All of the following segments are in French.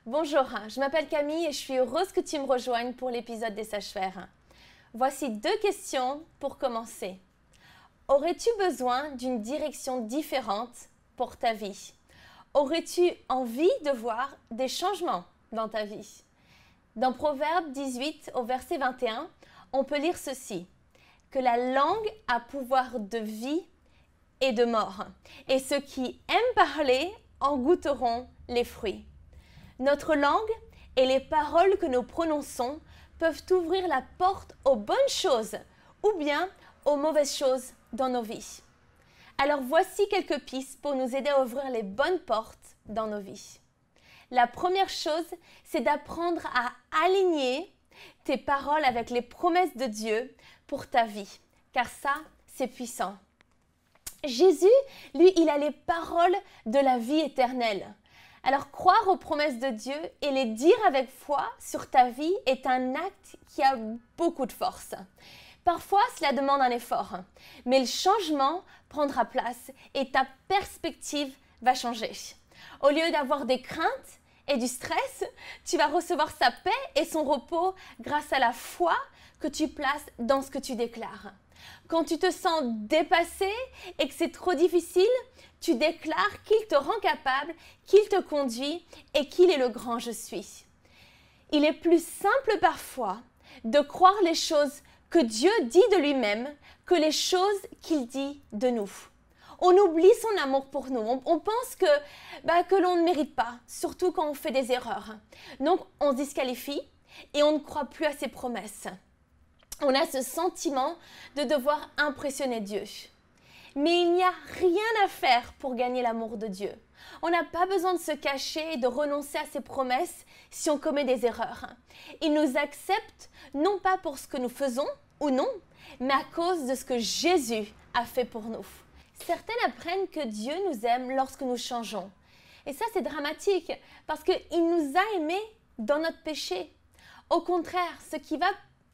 Bonjour, je m'appelle Camille et je suis heureuse que tu me rejoignes pour l'épisode des Sages-Faire. Voici 2 questions pour commencer. Aurais-tu besoin d'une direction différente pour ta vie? Aurais-tu envie de voir des changements dans ta vie? Dans Proverbe 18 au verset 21, on peut lire ceci: que la langue a pouvoir de vie et de mort, et ceux qui aiment parler en goûteront les fruits. Notre langue et les paroles que nous prononçons peuvent ouvrir la porte aux bonnes choses ou bien aux mauvaises choses dans nos vies. Alors voici quelques pistes pour nous aider à ouvrir les bonnes portes dans nos vies. La première chose, c'est d'apprendre à aligner tes paroles avec les promesses de Dieu pour ta vie, car ça, c'est puissant. Jésus, lui, il a les paroles de la vie éternelle. Alors croire aux promesses de Dieu et les dire avec foi sur ta vie est un acte qui a beaucoup de force. Parfois, cela demande un effort, mais le changement prendra place et ta perspective va changer. Au lieu d'avoir des craintes et du stress, tu vas recevoir sa paix et son repos grâce à la foi que tu places dans ce que tu déclares. Quand tu te sens dépassé et que c'est trop difficile, tu déclares qu'il te rend capable, qu'il te conduit et qu'il est le grand je suis. Il est plus simple parfois de croire les choses que Dieu dit de lui-même que les choses qu'il dit de nous. On oublie son amour pour nous. On pense que l'on ne mérite pas, surtout quand on fait des erreurs. Donc on se disqualifie et on ne croit plus à ses promesses. On a ce sentiment de devoir impressionner Dieu. Mais il n'y a rien à faire pour gagner l'amour de Dieu. On n'a pas besoin de se cacher et de renoncer à ses promesses si on commet des erreurs. Il nous accepte non pas pour ce que nous faisons ou non, mais à cause de ce que Jésus a fait pour nous. Certains apprennent que Dieu nous aime lorsque nous changeons. Et ça, c'est dramatique parce qu'il nous a aimés dans notre péché. Au contraire, ce qui va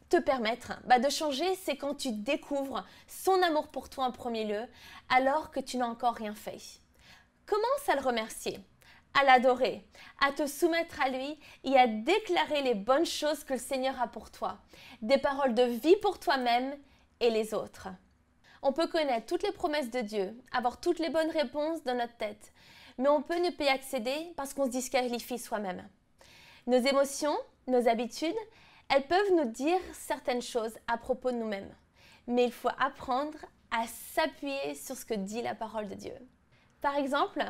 te permettre de changer, c'est quand tu découvres son amour pour toi en premier lieu, alors que tu n'as encore rien fait. Commence à le remercier, à l'adorer, à te soumettre à lui et à déclarer les bonnes choses que le Seigneur a pour toi, des paroles de vie pour toi-même et les autres. On peut connaître toutes les promesses de Dieu, avoir toutes les bonnes réponses dans notre tête, mais on peut ne pas y accéder parce qu'on se disqualifie soi-même. Nos émotions, nos habitudes, elles peuvent nous dire certaines choses à propos de nous-mêmes, mais il faut apprendre à s'appuyer sur ce que dit la parole de Dieu. Par exemple,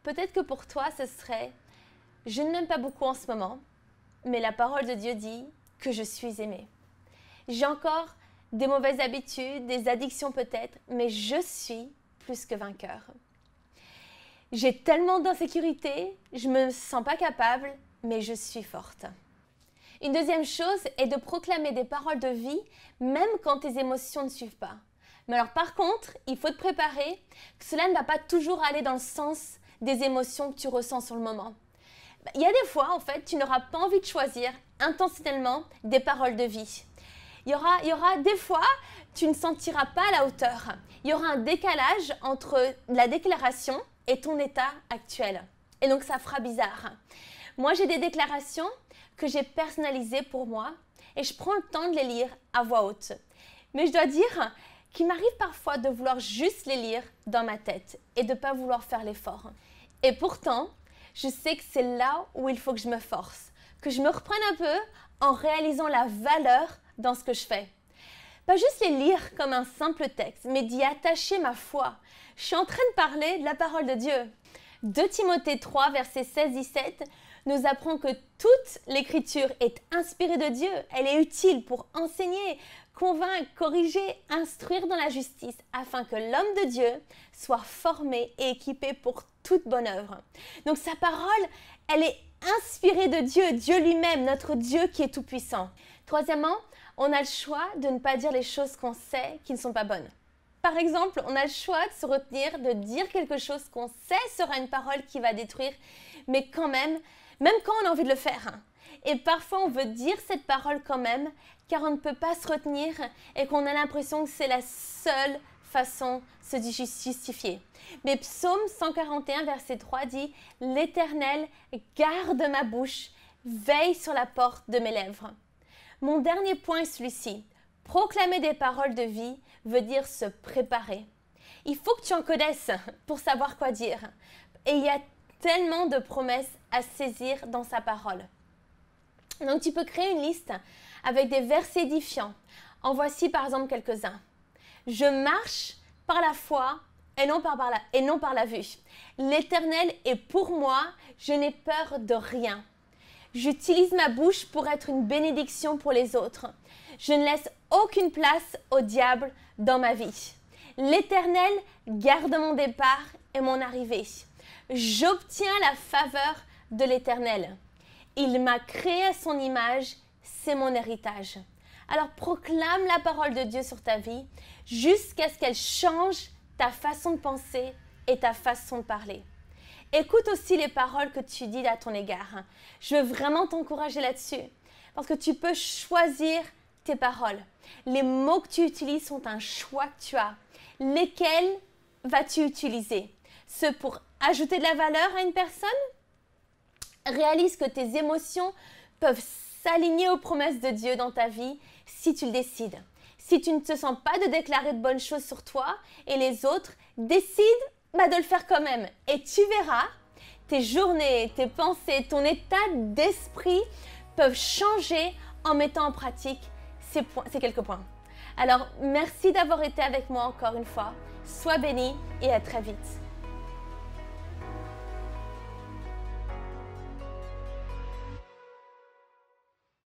peut-être que pour toi, ce serait « Je ne m'aime pas beaucoup en ce moment, mais la parole de Dieu dit que je suis aimée. J'ai encore des mauvaises habitudes, des addictions peut-être, mais je suis plus que vainqueur. J'ai tellement d'insécurité, je ne me sens pas capable, mais je suis forte. » Une deuxième chose est de proclamer des paroles de vie, même quand tes émotions ne suivent pas. Mais alors par contre, il faut te préparer que cela ne va pas toujours aller dans le sens des émotions que tu ressens sur le moment. Il y a des fois, en fait, tu n'auras pas envie de choisir intentionnellement des paroles de vie. Il y aura des fois, tu ne sentiras pas à la hauteur. Il y aura un décalage entre la déclaration et ton état actuel. Et donc ça fera bizarre. Moi, j'ai des déclarations que j'ai personnalisées pour moi et je prends le temps de les lire à voix haute. Mais je dois dire qu'il m'arrive parfois de vouloir juste les lire dans ma tête et de ne pas vouloir faire l'effort. Et pourtant, je sais que c'est là où il faut que je me force, que je me reprenne un peu en réalisant la valeur dans ce que je fais. Pas juste les lire comme un simple texte, mais d'y attacher ma foi. Je suis en train de parler de la parole de Dieu. 2 Timothée 3, verset 16-17 nous apprend que toute l'écriture est inspirée de Dieu. Elle est utile pour enseigner, convaincre, corriger, instruire dans la justice, afin que l'homme de Dieu soit formé et équipé pour toute bonne œuvre. Donc sa parole, elle est inspirée de Dieu, Dieu lui-même, notre Dieu qui est tout-puissant. Troisièmement, on a le choix de ne pas dire les choses qu'on sait qui ne sont pas bonnes. Par exemple, on a le choix de se retenir, de dire quelque chose qu'on sait sera une parole qui va détruire, mais quand même quand on a envie de le faire. Et parfois, on veut dire cette parole quand même, car on ne peut pas se retenir et qu'on a l'impression que c'est la seule façon se justifier. Mais Psaume 141, verset 3 dit « L'Éternel garde ma bouche, veille sur la porte de mes lèvres. » Mon dernier point est celui-ci. Proclamer des paroles de vie veut dire se préparer. Il faut que tu en connaisses pour savoir quoi dire. Et il y a tellement de promesses à saisir dans sa parole. Donc tu peux créer une liste avec des versets édifiants. En voici par exemple quelques-uns. Je marche par la foi et non par la vue. L'Éternel est pour moi, je n'ai peur de rien. J'utilise ma bouche pour être une bénédiction pour les autres. Je ne laisse aucune place au diable dans ma vie. L'Éternel garde mon départ et mon arrivée. J'obtiens la faveur de l'Éternel. Il m'a créé à son image, c'est mon héritage. Alors proclame la parole de Dieu sur ta vie jusqu'à ce qu'elle change ta façon de penser et ta façon de parler. Écoute aussi les paroles que tu dis à ton égard. Je veux vraiment t'encourager là-dessus parce que tu peux choisir tes paroles. Les mots que tu utilises sont un choix que tu as. Lesquels vas-tu utiliser? Ceux pour ajouter de la valeur à une personne? Réalise que tes émotions peuvent s'aligner aux promesses de Dieu dans ta vie si tu le décides. Si tu ne te sens pas de déclarer de bonnes choses sur toi et les autres, décide de le faire quand même. Et tu verras, tes journées, tes pensées, ton état d'esprit peuvent changer en mettant en pratique ces quelques points. Alors, merci d'avoir été avec moi encore une fois. Sois béni et à très vite.